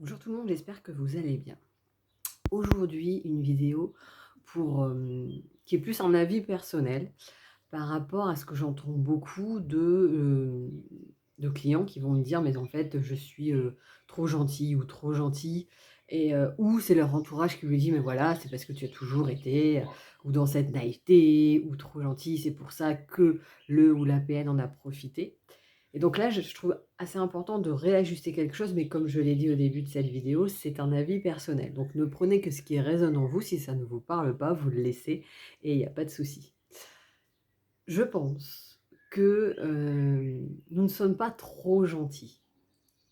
Bonjour tout le monde, j'espère que vous allez bien. Aujourd'hui, une vidéo pour, qui est plus un avis personnel par rapport à ce que j'entends beaucoup de clients qui vont me dire: «Mais en fait, je suis, trop gentil ou trop gentil» et ou c'est leur entourage qui lui dit: «Mais voilà, c'est parce que tu as toujours été, ou dans cette naïveté ou trop gentil, c'est pour ça que le ou la PN en a profité». Et donc là, je trouve assez important de réajuster quelque chose, mais comme je l'ai dit au début de cette vidéo, c'est un avis personnel. Donc ne prenez que ce qui résonne en vous. Si ça ne vous parle pas, vous le laissez et il n'y a pas de souci. Je pense que nous ne sommes pas trop gentils.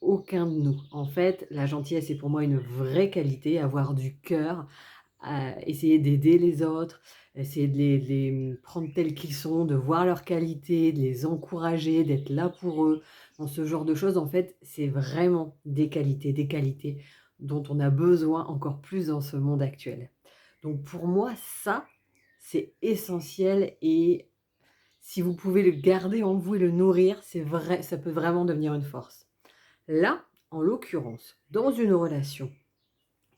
Aucun de nous. En fait, la gentillesse est pour moi une vraie qualité, avoir du cœur, essayer d'aider les autres, essayer de les prendre tels qu'ils sont, de voir leurs qualités, de les encourager, d'être là pour eux. Dans ce genre de choses, en fait, c'est vraiment des qualités dont on a besoin encore plus dans ce monde actuel. Donc pour moi, ça, c'est essentiel et si vous pouvez le garder en vous et le nourrir, c'est vrai, ça peut vraiment devenir une force. Là, en l'occurrence, dans une relation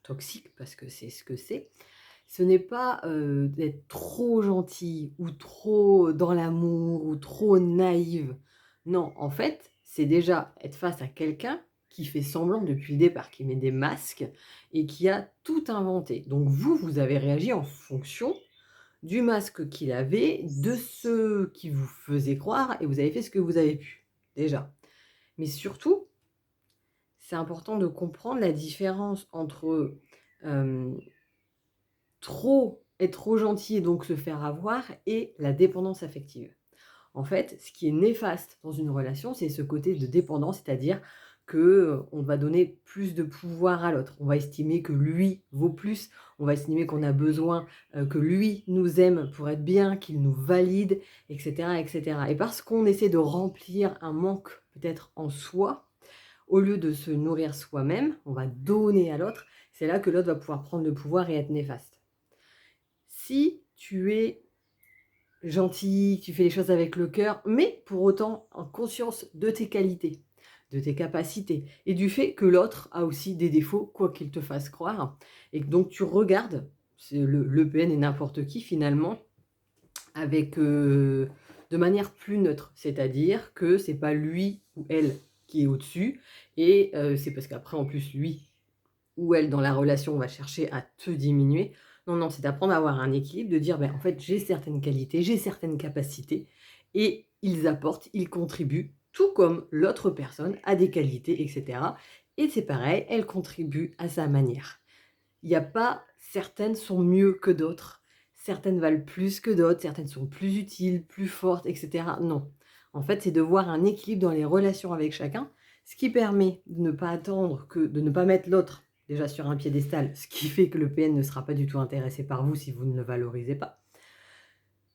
toxique, parce que c'est ce que c'est, ce n'est pas, d'être trop gentil ou trop dans l'amour ou trop naïve. Non, en fait, c'est déjà être face à quelqu'un qui fait semblant depuis le départ, qui met des masques et qui a tout inventé. Donc vous, vous avez réagi en fonction du masque qu'il avait, de ce qu'il vous faisait croire et vous avez fait ce que vous avez pu, déjà. Mais surtout, c'est important de comprendre la différence entre, hem être trop gentil et donc se faire avoir et la dépendance affective. En fait, ce qui est néfaste dans une relation, c'est ce côté de dépendance, c'est-à-dire que, on va donner plus de pouvoir à l'autre. On va estimer que lui vaut plus, on va estimer qu'on a besoin, que lui nous aime pour être bien, qu'il nous valide et cetera et cetera et parce qu'on essaie de remplir un manque peut-être en soi, au lieu de se nourrir soi-même, on va donner à l'autre. C'est là que l'autre va pouvoir prendre le pouvoir et être néfaste. Si tu es gentil, tu fais les choses avec le cœur, mais pour autant en conscience de tes qualités, de tes capacités et du fait que l'autre a aussi des défauts, quoi qu'il te fasse croire et que donc tu regardes, c'est le PN et n'importe qui finalement avec, de manière plus neutre. C'est-à-dire que c'est pas lui ou elle qui est au-dessus et c'est parce qu'après en plus lui ou elle, dans la relation, va chercher à te diminuer. Non, non, c'est d'apprendre à avoir un équilibre, de dire: «Ben, en fait, j'ai certaines qualités, j'ai certaines capacités et ils apportent, ils contribuent, tout comme l'autre personne a des qualités et cetera et c'est pareil, elle contribue à sa manière». Il y a pas certaines sont mieux que d'autres, certaines valent plus que d'autres, certaines sont plus utiles, plus fortes et cetera. Non. En fait, c'est de voir un équilibre dans les relations avec chacun, ce qui permet de ne pas mettre l'autre déjà sur un piédestal, ce qui fait que le PN ne sera pas du tout intéressé par vous si vous ne le valorisez pas.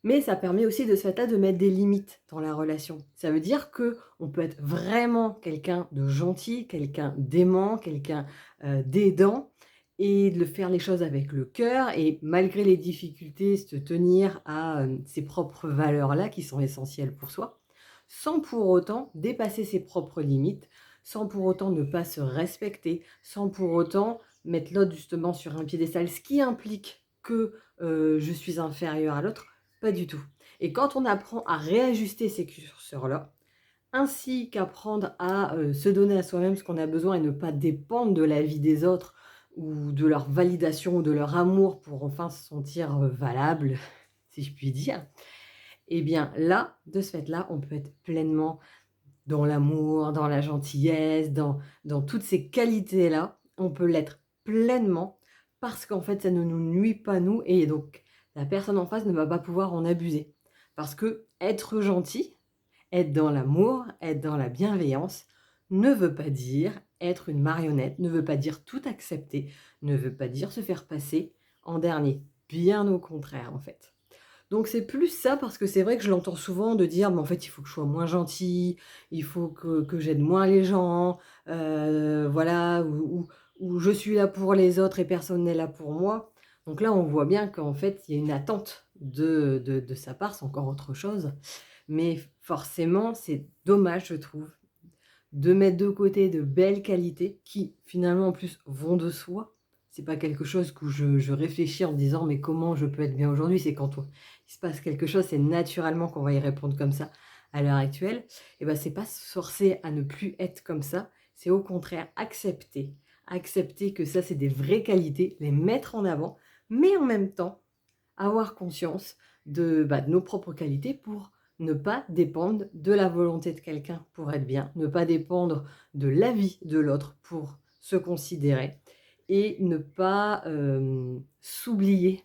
Mais ça permet aussi de ce fait-là de mettre des limites dans la relation. Ça veut dire que on peut être vraiment quelqu'un de gentil, quelqu'un d'aimant, quelqu'un, d'aidant et de le faire les choses avec le cœur et malgré les difficultés, se tenir à, ses propres valeurs-là qui sont essentielles pour soi, sans pour autant dépasser ses propres limites, sans pour autant ne pas se respecter, sans pour autant mettre l'autre justement sur un piédestal, ce qui implique que, je suis inférieur à l'autre. Pas du tout. Et quand on apprend à réajuster ces curseurs-là, ainsi qu'apprendre à, se donner à soi-même ce qu'on a besoin et ne pas dépendre de l'avis des autres ou de leur validation ou de leur amour pour enfin se sentir, valable, si je puis dire, et bien là, de ce fait-là, on peut être pleinement dans l'amour, dans la gentillesse, dans toutes ces qualités-là, on peut l'être pleinement parce qu'en fait, ça ne nous nuit pas nous et donc la personne en face ne va pas pouvoir en abuser. Parce que être gentil, être dans l'amour, être dans la bienveillance ne veut pas dire être une marionnette, ne veut pas dire tout accepter, ne veut pas dire se faire passer en dernier. Bien au contraire, en fait. Donc c'est plus ça parce que c'est vrai que je l'entends souvent de dire: «Mais en fait, il faut que je sois moins gentil, il faut que j'aide moins les gens, voilà, ou je suis là pour les autres et personne n'est là pour moi». Donc là, on voit bien qu'en fait, il y a une attente de sa part, c'est encore autre chose. Mais forcément, c'est dommage, je trouve, de mettre de côté de belles qualités qui, finalement, en plus, vont de soi. C'est pas quelque chose que je réfléchis en me disant: «Mais comment je peux être bien aujourd'hui?» C'est quand il se passe quelque chose, c'est naturellement qu'on va y répondre comme ça à l'heure actuelle. Et ben c'est pas se forcer à ne plus être comme ça, c'est au contraire accepter. Accepter que ça, c'est des vraies qualités, les mettre en avant, mais en même temps, avoir conscience de nos propres qualités pour ne pas dépendre de la volonté de quelqu'un pour être bien, ne pas dépendre de l'avis de l'autre pour se considérer et ne pas, s'oublier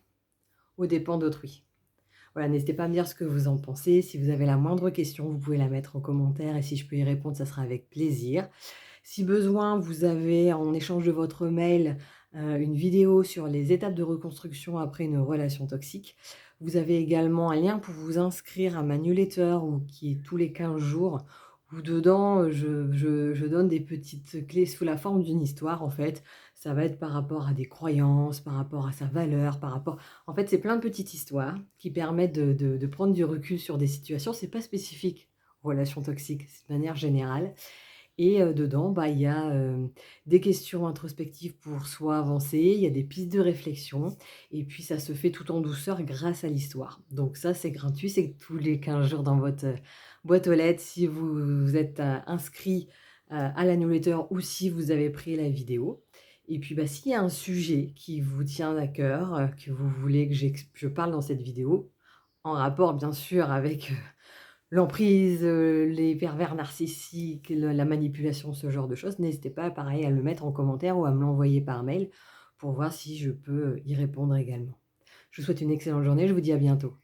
aux dépens d'autrui. Voilà, n'hésitez pas à me dire ce que vous en pensez. Si vous avez la moindre question, vous pouvez la mettre en commentaire et si je peux y répondre, ça sera avec plaisir. Si besoin, vous avez en échange de votre mail, une vidéo sur les étapes de reconstruction après une relation toxique. Vous avez également un lien pour vous inscrire à ma newsletter ou qui est tous les 15 jours, où dedans, je donne des petites clés sous la forme d'une histoire, en fait. Ça va être par rapport à des croyances, par rapport à sa valeur, par rapport en fait, c'est plein de petites histoires qui permettent de prendre du recul sur des situations. C'est pas spécifique aux relations toxiques, c'est de manière générale et dedans, il y a, des questions introspectives pour soi avancer, il y a des pistes de réflexion et puis ça se fait tout en douceur grâce à l'histoire. Donc ça, c'est gratuit, c'est tous les 15 jours dans votre, boîte aux lettres si vous êtes, inscrit, à la newsletter ou si vous avez pris la vidéo et puis, s'il y a un sujet qui vous tient à cœur, que vous voulez que je parle dans cette vidéo, en rapport bien sûr avec, l'emprise, les pervers narcissiques, la manipulation, ce genre de choses, n'hésitez pas pareil à le mettre en commentaire ou à me l'envoyer par mail pour voir si je peux, y répondre également. Je vous souhaite une excellente journée, je vous dis à bientôt.